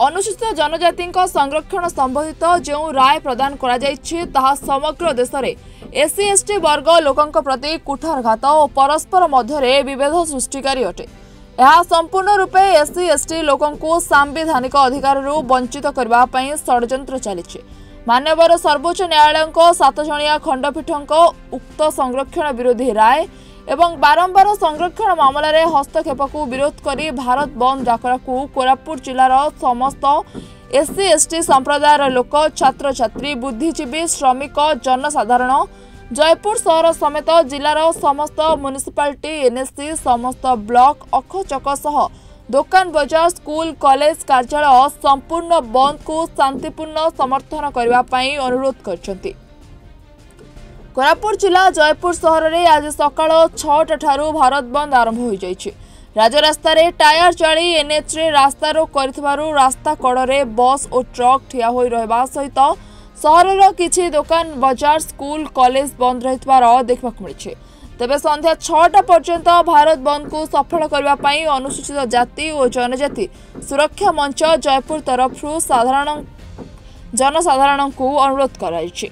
अनुसूचित जनजाति संरक्षण संबंधित जो राय प्रदान करा समग्र देश में एससी एसटी वर्ग लोकों प्रति कुठारघात और परस्पर मध्य विभेद सृष्टिकारी अटे। यह संपूर्ण रूपे एससी एसटी लोकों सांविधानिक अधिकार वंचित करने षड्यंत्र चली। मान्यवर सर्वोच्च न्यायालय 7 जणिया खंडपीठ उक्त संरक्षण विरोधी राय एवं बारंबार संरक्षण मामलें हस्तक्षेप को विरोध करी भारत बंद डाकरा को कोरापुट जिलार समस्त एससी एसटी संप्रदायर लोक छात्र छात्री बुद्धिजीवी श्रमिक जनसाधारण जयपुर सहर समेत जिलार समस्त म्युनिसिपालिटी एनएससी समस्त ब्लॉक अखचक सह दुकान बजार स्कूल कॉलेज कार्यालय संपूर्ण बंद को शांतिपूर्ण समर्थन करने अनुरोध करछंती। कोरापुट जिला जयपुर सहर में आज सकाळ 6टा ठारू भारत बंद आरंभ हो जाइछि। राजरास्ता रे टायर जाली एनएच रे रास्ता रोक करथिबारु रास्ता कड़े बस और ट्रक ठिया होई रहबा सहित सहरर किछि दुकान बजार स्कूल कॉलेज बंद रहितबार देखबाक मिलिछि। तेबे संध्या 6टा पर्यंत भारत बंद को सफल करने अनुसूचित जाति और जनजाति सुरक्षा मंच जयपुर तरफ जनसाधारण को अनुरोध कराइछि।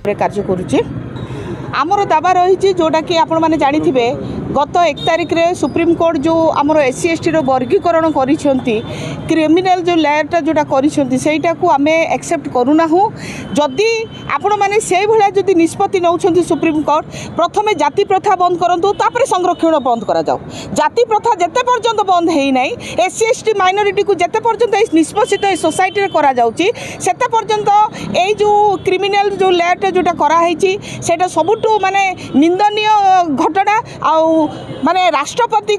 कार्य करुचे आमर दावा रही जोटा कि आपण मैंने जानी गत 1 तारिख रे सुप्रीम कोर्ट जो आमर एससी एसटी रो वर्गीकरण करिसेंती क्रिमिनल जो लेयरटा जोटा करिसेंती सेटा को आमे एक्सेप्ट करूना हूँ। जदि आपण मैंने से भला जदि निष्पत्ति नौछंती सुप्रीम कोर्ट प्रथमे जाति प्रथा बंद करंतु तापर संरक्षण बंद करा जाऊ। जाति प्रथा जेते पर्यंत बंद हेई नै एससी एसटी माइनॉरिटी को जेते पर्यंत निष्पत्ति ए सोसाइटी रे करा जाउची सेते पर्यंत ए जो क्रिमिनल जो लेयरटा जोटा करा हेची सेटा सबुटु माने निंदनीय घटना आउ माने राष्ट्रपति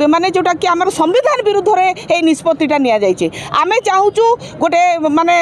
माने जोटा कि आमर संविधान विरुद्ध रे ए निष्पत्तिटा निया जाइछे। आमे चाहूचु गोटे माने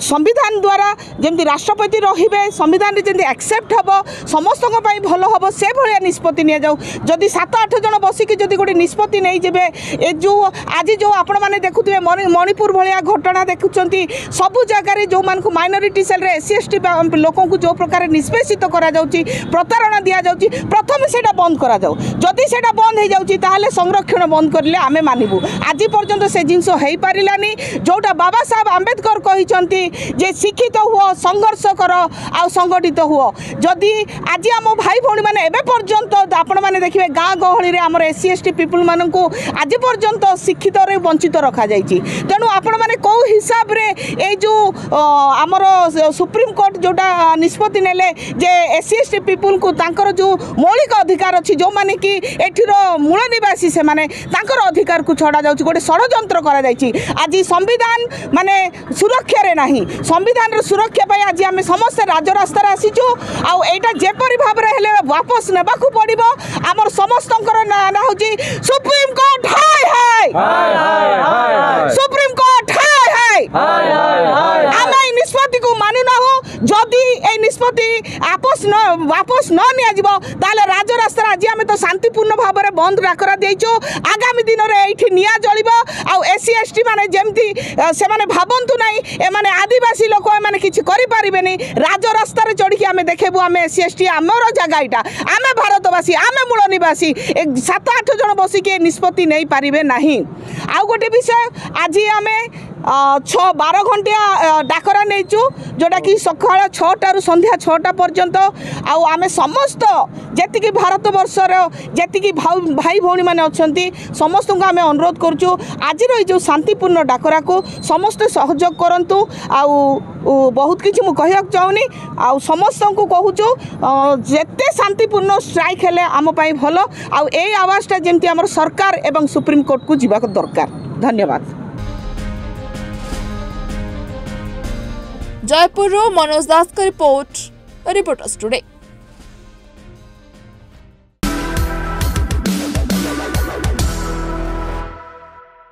संविधान द्वारा जेमति राष्ट्रपति रहिबे संविधान रे जेमति एक्सेप्ट हबो समस्त पई भलो हबो से भलिया निष्पत्ति निया जाऊ। जदि 7-8 जण बसी कि जदि गोटे निष्पत्ति नै जेबे ए जो आज जो आपण माने देखुथिबे मणिपुर भलिया घटना देखुचंती सबु जगह रे जो मानकु माइनॉरिटी सेल रे एससी एसटी लोकों को जो प्रकार निष्पेषित करा जाउची प्रतारणा दिया जाउची प्रथम सेटा बंद करा जाऊ। जदि सेटा बंद हो जाउची ताहले संरक्षण बंद करले आमे मानिबु। आज पर्यंत से जिंस हेई पारिलानी जोटा बाबा साहब आंबेडकर कहिसंती जे शिक्षित हुओ संघर्ष कर आ संगठित हुओ। जदि आज आम भाई भौणी माने एबे पर्यंत आपण माने देखिबे गाँ गहली रे हमर एससी एसटी पीपल माननकु आज पर्यंत शिक्षित रे वंचित रखा जाइछि। तेणु आपण माने को हिसाब रे ए जो हमर सुप्रीम कोर्ट जोटा निष्पत्ति नेले जे एससी एसटी पीपल को तांकर जो मौलिक अधिकार अच्छी जो माने कि एठिर मूल निवासी से माने तांकर अधिकार को छड़ा जाउची गोटे षड्यंत्र करा जाइछि। आज संविधान माने सुरक्षा रे नाही संविधान रे सुरक्षा पाई आज आमे समस्त राजरास्ता रे आसीछु आ एटा जेपरि भाव रे हेले वापस नेबाकू पड़िबो। हमर समस्तंकर ना होची सुप्रीम कोर्ट हाय हाय हाय हाय हाय सुप्रीम कोर्ट हाय हाय हाय हाय आमे निष्पत्ति को मानु ना हो। जदि ए निष्पत्ति वापस न निया जिवो ताले राजरास्ता आज आमे तो शांतिपूर्ण भाव में बंद डाकरा देइचो। आगामी दिन रे एठी निया जलिबो आ एससी एसटी माने जेमती से माने भाबंतु नै ए माने आदिवासी लोक ए माने किछि करि पारिबेनी। राजरास्ता रे चढ़ी आमे देखेबु आमे एससी एसटी हमर जगह एटा आमे भारतवासी आमे मूल निवासी 7-8 जण बसी के निष्पत्ति नै पारिबे नाही। आ गोटे विषय आज आमे 6-12 घंटा डाकरा नहींचु जोटा कि सकाळ 6टारू संध्या 6टा पर्यंत आमे समस्त जेतिकी भारत वर्षर जेतिकी भाई भौणी माने अछंती समस्त को आमे अनुरोध करछु आज जो शांतिपूर्ण डाकरा को समस्त सहयोग करंतु। बहुत किछि मु कहया चाहूनी आ समस्त को कहूछु जेते शांतिपूर्ण स्ट्राइक हेले आम पई भलो आ ए आवाजटा जेमती हमर सरकार एवं सुप्रीम कोर्ट को जीवा दरकार। धन्यवाद। जयपुर मनोज दास का रिपोर्ट रिपोर्टर्स टुडे।